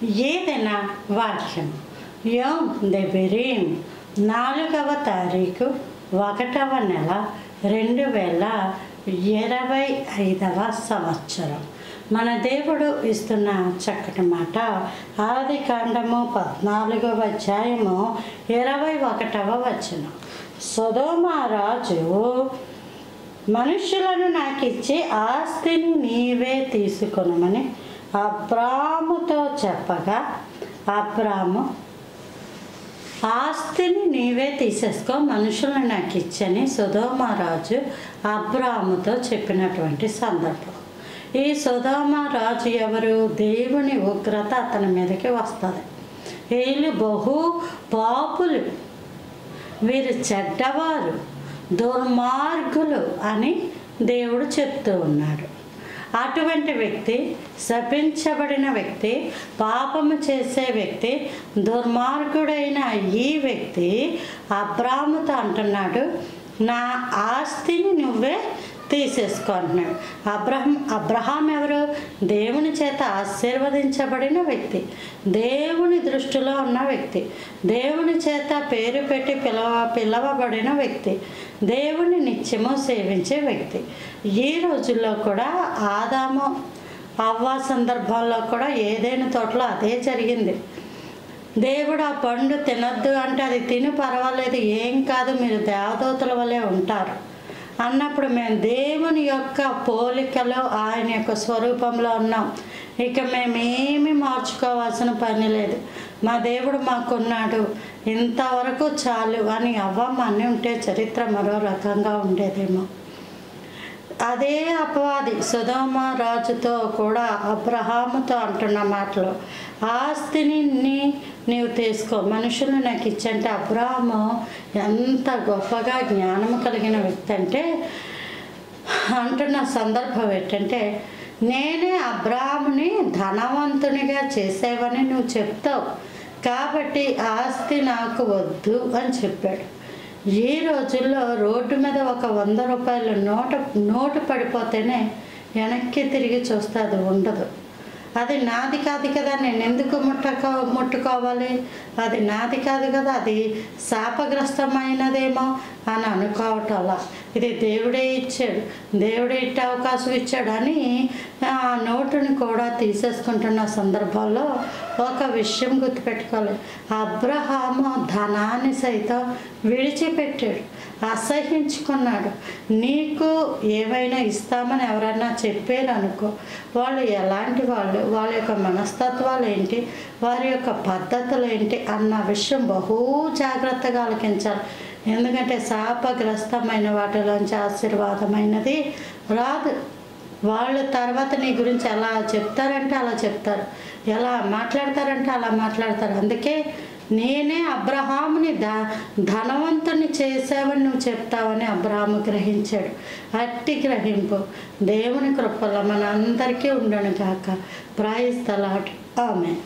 ఏదైనా వాక్యం యోమ్ దెబిరీం 4వ తారీఖు 1వ నెల 2025వ సంవత్సరం. మన దేవుడు ఇస్తున్న చక్కటి మాట ఆదికాండము 14వ అధ్యాయము 21వ వచనం. సొదొమ రాజు మనుషులను నాకు ఇచ్చి ఆస్తిని నీవే తీసుకొనమని అబ్రాముతో చెప్పగా, అబ్రాము ఆస్తిని నీవే తీసేసుకో, మనుషులను నాకు ఇచ్చని సొదొమ రాజు అబ్రాముతో చెప్పినటువంటి సందర్భం. ఈ సొదొమ రాజు ఎవరు? దేవుని ఉగ్రత అతని మీదకి వస్తుంది. వీళ్ళు బహు పాపులు, వీరు చెడ్డవారు, దుర్మార్గులు అని దేవుడు చెప్తూ ఉన్నాడు. అటువంటి వ్యక్తి, శపించబడిన వ్యక్తి, పాపము చేసే వ్యక్తి, దుర్మార్గుడైన ఈ వ్యక్తి అబ్రాముతో అంటున్నాడు, నా ఆస్తిని నువ్వే తీసేసుకుంటున్నాడు. అబ్రహాం ఎవరు? దేవుని చేత ఆశీర్వదించబడిన వ్యక్తి, దేవుని దృష్టిలో ఉన్న వ్యక్తి, దేవుని చేత పేరు పెట్టి పిలవబడిన వ్యక్తి, దేవుని నిత్యము సేవించే వ్యక్తి. ఈ రోజుల్లో కూడా ఆదాము అవ్వ సందర్భంలో కూడా ఏదైనా తోటలో అదే జరిగింది. దేవుడు ఆ పండు తినద్దు అంటే అది తిని పర్వాలేదు, ఏం కాదు, మీరు దేవదూతల వలె ఉంటారు అన్నప్పుడు మేము దేవుని యొక్క పోలికలో ఆయన యొక్క స్వరూపంలో ఉన్నాం, ఇక మేమేమి మార్చుకోవాల్సిన పని లేదు, మా దేవుడు మాకున్నాడు, ఇంతవరకు చాలు అని అవ్వమ్మ అని ఉంటే చరిత్ర మరో రకంగా ఉండేదేమో. అదే అపవాది సొదొమ రాజుతో కూడా అబ్రహాముతో అంటున్న మాటలు, ఆస్తిని నీవు తీసుకో, మనుషులు నాకు ఇచ్చంటే అబ్రహాము ఎంత గొప్పగా జ్ఞానం కలిగిన వ్యక్తి అంటే అంటున్న సందర్భం ఏంటంటే, నేనే అబ్రహాముని ధనవంతునిగా చేసేవని నువ్వు చెప్తావు కాబట్టి ఆస్తి నాకు వద్దు అని చెప్పాడు. ఈ రోజుల్లో రోడ్డు మీద ఒక 100 రూపాయలు నోటు పడిపోతేనే వెనక్కి తిరిగి చూస్తే అది ఉండదు. అది నాది కాదు కదా, నేను ఎందుకు ముట్టుకోవాలి, అది నాది కాదు కదా, అది శాపగ్రస్తమైనదేమో అని అనుకోవటంలా, ఇది దేవుడే ఇచ్చాడు, దేవుడే ఇట్టే అవకాశం ఇచ్చాడు అని ఆ నోటుని కూడా తీసేసుకుంటున్న సందర్భాల్లో ఒక విషయం గుర్తుపెట్టుకోవాలి. అబ్రహాము ధనాన్ని సైతం విడిచిపెట్టాడు, అసహించుకున్నాడు. నీకు ఏమైనా ఇస్తామని ఎవరన్నా చెప్పారు అనుకో, వాళ్ళు ఎలాంటి వాళ్ళు, వాళ్ళ యొక్క మనస్తత్వాలు ఏంటి, వారి యొక్క పద్ధతులు ఏంటి అన్న విషయం బహు జాగ్రత్తగా ఆలకించాలి. ఎందుకంటే శాపగ్రస్తమైన వాటిలోంచి ఆశీర్వాదమైనది రాదు. వాళ్ళు తర్వాత నీ గురించి ఎలా చెప్తారంటే అలా చెప్తారు, ఎలా మాట్లాడతారంటే అలా మాట్లాడతారు. అందుకే నేనే అబ్రహాముని ధనవంతుని చేసావని నువ్వు చెప్తావని అబ్రహాము గ్రహించాడు. అట్టి గ్రహింపు దేవుని కృపలో మన అందరికీ ఉండను గాక. Praise the Lord. ఆమేన్.